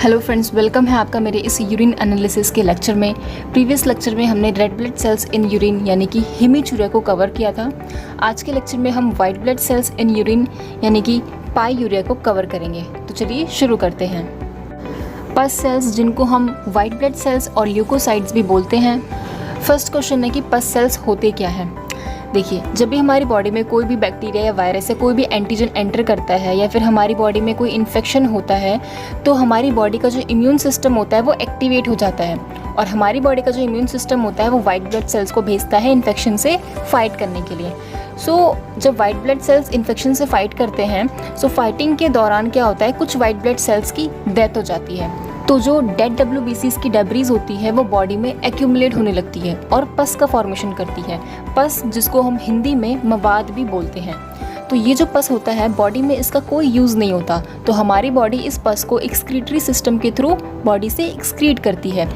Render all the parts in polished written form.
Hello friends, welcome है आपका मेरे इस यूरिन एनालिसिस के लेक्चर में। प्रीवियस लेक्चर में हमने red blood cells in urine यानी कि हेमीचूरिया को कवर किया था। आज के लेक्चर में हम white blood cells in urine यानी कि पाईयूरिया को कवर करेंगे। तो चलिए शुरू करते हैं। पस सेल्स, जिनको हम वाइट ब्लड सेल्स और ल्यूकोसाइट्स भी बोलते हैं। फर्स्ट क्वेश्चन है कि पस सेल्स होते क्या हैं। देखिए, जब भी हमारी बॉडी में कोई भी बैक्टीरिया या वायरस या कोई भी एंटीजन एंटर करता है या फिर हमारी बॉडी में कोई इन्फेक्शन होता है तो हमारी बॉडी का जो इम्यून सिस्टम होता है वो एक्टिवेट हो जाता है और हमारी बॉडी का जो इम्यून सिस्टम होता है वो वाइट ब्लड सेल्स को भेजता है इन्फेक्शन से फाइट करने के लिए। जब वाइट ब्लड सेल्स इन्फेक्शन से फाइट करते हैं फाइटिंग के दौरान क्या होता है, कुछ वाइट ब्लड सेल्स की डेथ हो जाती है। तो जो डेड WBCs की डेब्रीज होती है वो बॉडी में एक्यूमुलेट होने लगती है और पस का फॉर्मेशन करती है। पस, जिसको हम हिंदी में मवाद भी बोलते हैं। तो ये जो पस होता है बॉडी में इसका कोई यूज़ नहीं होता, तो हमारी बॉडी इस पस को एक्सक्रीटरी सिस्टम के थ्रू बॉडी से एक्सक्रीट करती है।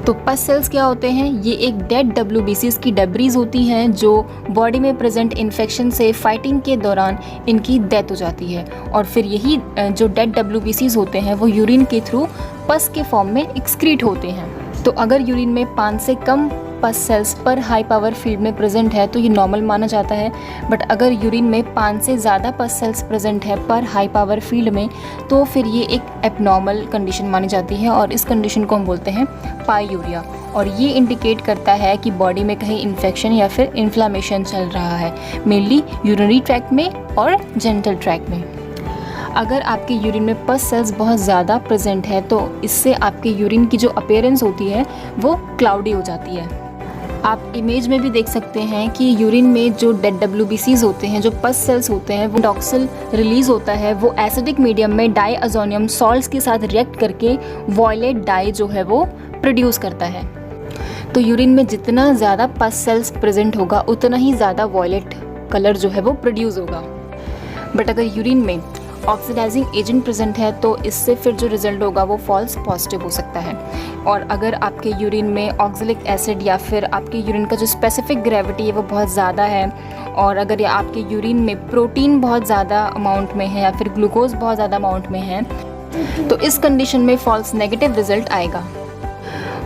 तो पस सेल्स क्या होते हैं, ये एक डेड WBCs की डेब्रीज होती हैं जो बॉडी में प्रेजेंट इन्फेक्शन से फाइटिंग के दौरान इनकी डेथ हो जाती है और फिर यही जो डेड WBCs होते हैं वो यूरिन के थ्रू पस के फॉर्म में एक्सक्रीट होते हैं। तो अगर यूरिन में 5 से कम पस सेल्स पर हाई पावर फील्ड में प्रेजेंट है तो ये नॉर्मल माना जाता है। बट अगर यूरिन में 5 से ज़्यादा पस सेल्स प्रेजेंट है पर हाई पावर फील्ड में तो फिर ये एक एबनॉर्मल कंडीशन मानी जाती है और इस कंडीशन को हम बोलते हैं पाईयूरिया। और ये इंडिकेट करता है कि बॉडी में कहीं इन्फेक्शन या फिर इन्फ्लामेशन चल रहा है, मेनली यूरिनरी ट्रैक्ट में और जेनिटल ट्रैक्ट में। अगर आपके यूरिन में पस सेल्स बहुत ज़्यादा प्रेजेंट है तो इससे आपके यूरिन की जो अपीयरेंस होती है वो क्लाउडी हो जाती है। आप इमेज में भी देख सकते हैं कि यूरिन में जो डेड WBCs होते हैं, जो पस सेल्स होते हैं, वो टॉक्सिल रिलीज़ होता है, वो एसिडिक मीडियम में डाईअज़ोनियम सॉल्ट्स के साथ रिएक्ट करके वॉयलेट डाई जो है वो प्रोड्यूस करता है। तो यूरिन में जितना ज़्यादा पस सेल्स प्रेजेंट होगा उतना ही ज़्यादा वॉयलेट कलर जो है वो प्रोड्यूस होगा। बट अगर यूरिन में ऑक्सीडाइजिंग एजेंट प्रेजेंट है तो इससे फिर जो रिजल्ट होगा वो फॉल्स पॉजिटिव हो सकता है। और अगर आपके यूरिन में ऑक्जेलिक एसिड या फिर आपके यूरिन का जो स्पेसिफिक ग्रेविटी है वो बहुत ज़्यादा है और अगर आपके यूरिन में प्रोटीन बहुत ज़्यादा अमाउंट में है या फिर ग्लूकोज बहुत ज़्यादा अमाउंट में है तो इस कंडीशन में फॉल्स नेगेटिव रिजल्ट आएगा।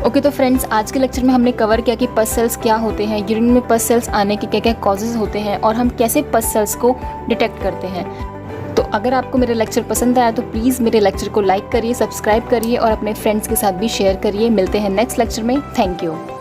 ओके, तो फ्रेंड्स, आज के लेक्चर में हमने कवर किया कि पस सेल्स क्या होते हैं, यूरिन में पस सेल्स आने के क्या क्या कॉजेज़ होते हैं और हम कैसे पस सेल्स को डिटेक्ट करते हैं। तो अगर आपको मेरा लेक्चर पसंद आया तो प्लीज़ मेरे लेक्चर को लाइक करिए, सब्सक्राइब करिए और अपने फ्रेंड्स के साथ भी शेयर करिए। मिलते हैं नेक्स्ट लेक्चर में। Thank you.